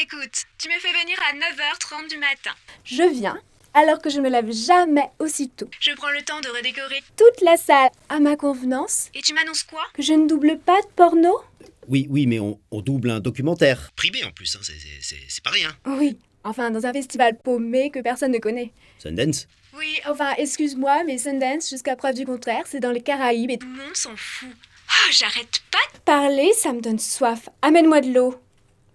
Écoute, tu me fais venir à 9h30 du matin. Je viens, alors que je ne me lève jamais aussitôt. Je prends le temps de redécorer. Toute la salle à ma convenance. Et tu m'annonces quoi? Que je ne double pas de porno. Oui, mais on double un documentaire. Privé en plus, hein, c'est pas rien. Oui, enfin dans un festival paumé que personne ne connaît. Sundance? Oui, Enfin, excuse-moi, mais Sundance, jusqu'à preuve du contraire, c'est dans les Caraïbes et tout le monde s'en fout. Oh, j'arrête pas de... parler, ça me donne soif. Amène-moi de l'eau.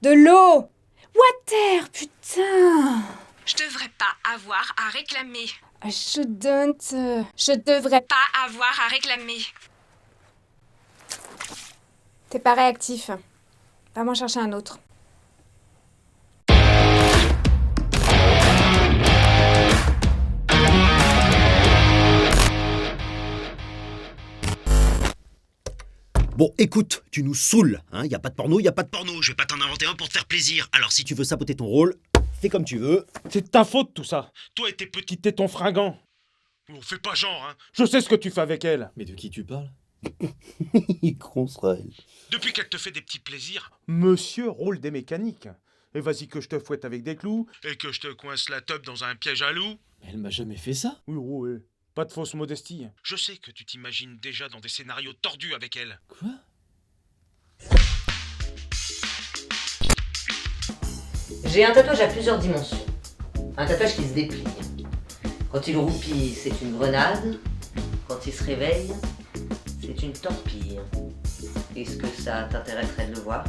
De l'eau! Water, putain! Je devrais pas avoir à réclamer. I shouldn't. Je devrais pas. Pas avoir à réclamer. T'es pas réactif. Va m'en chercher un autre. Bon, écoute, tu nous saoules, hein, y a pas de porno, je vais pas t'en inventer un pour te faire plaisir. Alors si tu veux saboter ton rôle, fais comme tu veux. C'est de ta faute tout ça. Toi et tes petites tétons fringants. On fait pas genre, hein. Je sais ce que tu fais avec elle. Mais de qui tu parles? Israël. Depuis qu'elle te fait des petits plaisirs, monsieur roule des mécaniques. Et vas-y que je te fouette avec des clous, et que je te coince la teub dans un piège à loup. Elle m'a jamais fait ça. Oui, ouais. Pas de fausse modestie. Je sais que tu t'imagines déjà dans des scénarios tordus avec elle. Quoi? J'ai un tatouage à plusieurs dimensions. Un tatouage qui se déplie. Quand il roupille, c'est une grenade. Quand il se réveille, c'est une torpille. Est-ce que ça t'intéresserait de le voir?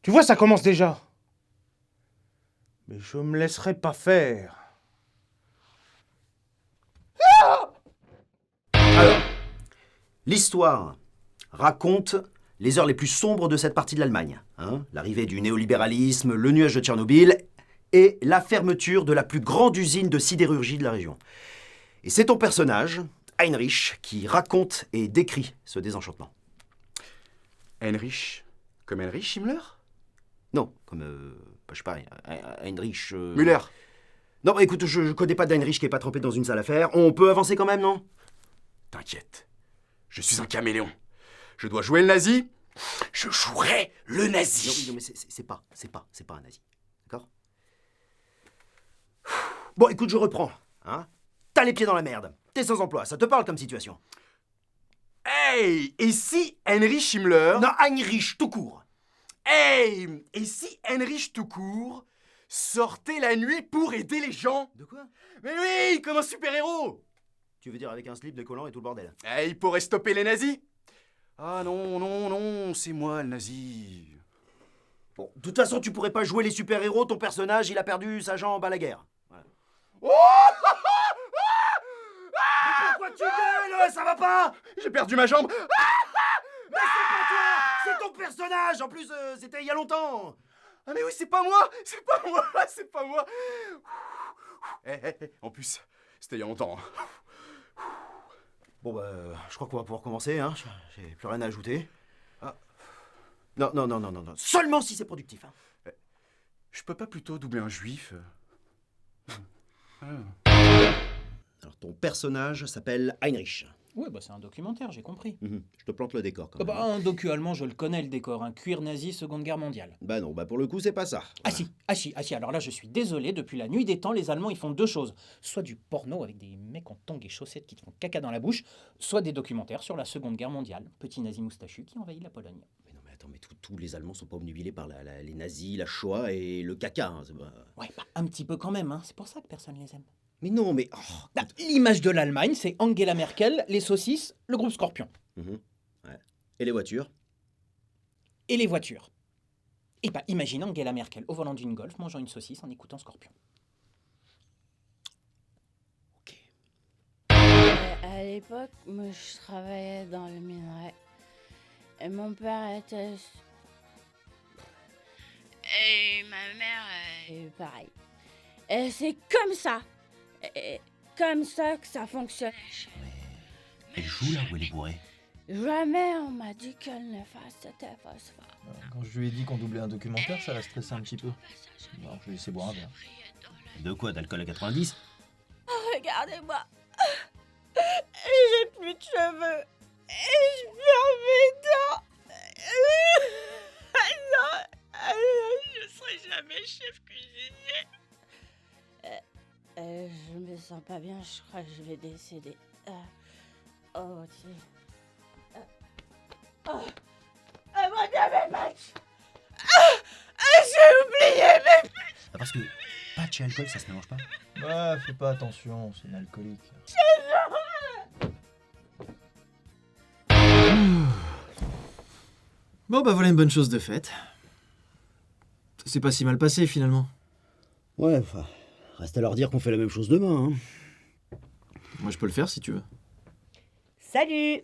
Tu vois, ça commence déjà. Mais je me laisserai pas faire. Alors, l'histoire raconte les heures les plus sombres de cette partie de l'Allemagne. Hein, l'arrivée du néolibéralisme, le nuage de Tchernobyl et la fermeture de la plus grande usine de sidérurgie de la région. Et c'est ton personnage, Heinrich, qui raconte et décrit ce désenchantement. Heinrich? Comme Heinrich Himmler? Non, comme, je sais pas, Heinrich... Müller? Non, écoute, je connais pas d'Heinrich qui est pas trempé dans une sale affaire. On peut avancer quand même, non? T'inquiète, je suis un caméléon. Je dois jouer le nazi, je jouerai le nazi. Non, mais c'est pas un nazi. D'accord? Bon, écoute, je reprends. Hein? T'as les pieds dans la merde. T'es sans emploi, ça te parle comme situation. Hey! Et si Heinrich Himmler... Non, Heinrich, tout court. Hey! Et si Heinrich tout court sortait la nuit pour aider les gens? De quoi? Mais oui, comme un super-héros! Tu veux dire avec un slip, des collants et tout le bordel? Hey, il pourrait stopper les nazis? Ah non, c'est moi le nazi. Bon, de toute façon, tu pourrais pas jouer les super-héros, ton personnage, il a perdu sa jambe à la guerre. Voilà. Oh! Mais pourquoi tu gueules? Ça va pas? J'ai perdu ma jambe! Mais c'est pas toi! C'est ton personnage! En plus, c'était il y a longtemps! Ah mais oui, c'est pas moi! En plus, c'était il y a longtemps. Bon, bah, je crois qu'on va pouvoir commencer, hein. J'ai plus rien à ajouter. Ah. Non. Seulement si c'est productif, hein. Je peux pas plutôt doubler un juif? Alors, ton personnage s'appelle Heinrich. Ouais, bah c'est un documentaire, j'ai compris. Je te plante le décor, quand même. Bah un docu allemand, je le connais le décor, un cuir nazi Seconde Guerre mondiale. Bah non, pour le coup, c'est pas ça. Ah si, alors là je suis désolé, depuis la nuit des temps, les Allemands ils font deux choses. Soit du porno avec des mecs en tongs et chaussettes qui te font caca dans la bouche, soit des documentaires sur la Seconde Guerre mondiale, petit nazi moustachu qui envahit la Pologne. Mais non, mais attends, tous les Allemands sont pas obnubilés par les nazis, la Shoah et le caca, hein, c'est pas... Ouais, bah un petit peu quand même, hein. C'est pour ça que personne les aime. Mais non, mais... Bah, l'image de l'Allemagne, c'est Angela Merkel, les saucisses, le groupe Scorpion. Ouais. Et les voitures? Et les voitures. Et bah imagine Angela Merkel au volant d'une Golf mangeant une saucisse en écoutant Scorpion. Ok. À l'époque, moi je travaillais dans le minerai. Et mon père était... Et ma mère est pareil. Et c'est comme ça. Et comme ça que ça fonctionnait. Elle joue là ou elle est bourrée? Jamais on m'a dit qu'elle ne fasse c'était phosphore. Quand je lui ai dit qu'on doublait un documentaire, ça l'a stressé un petit peu. Alors je lui ai laissé boire un verre. De quoi? D'alcool à 90? Regardez-moi. J'ai plus de cheveux. Et je perds mes dents. sens pas bien, je crois que je vais décéder. Oh, tiens. Mon Dieu, mes matchs! J'ai oublié mes... Parce que patch et alcool, ça se mélange pas. Ouais, fais pas attention, c'est une alcoolique. Bon bah voilà une bonne chose de faite. Ça s'est pas si mal passé finalement. Ouais, enfin, reste à leur dire qu'on fait la même chose demain, hein. Moi je peux le faire si tu veux. Salut!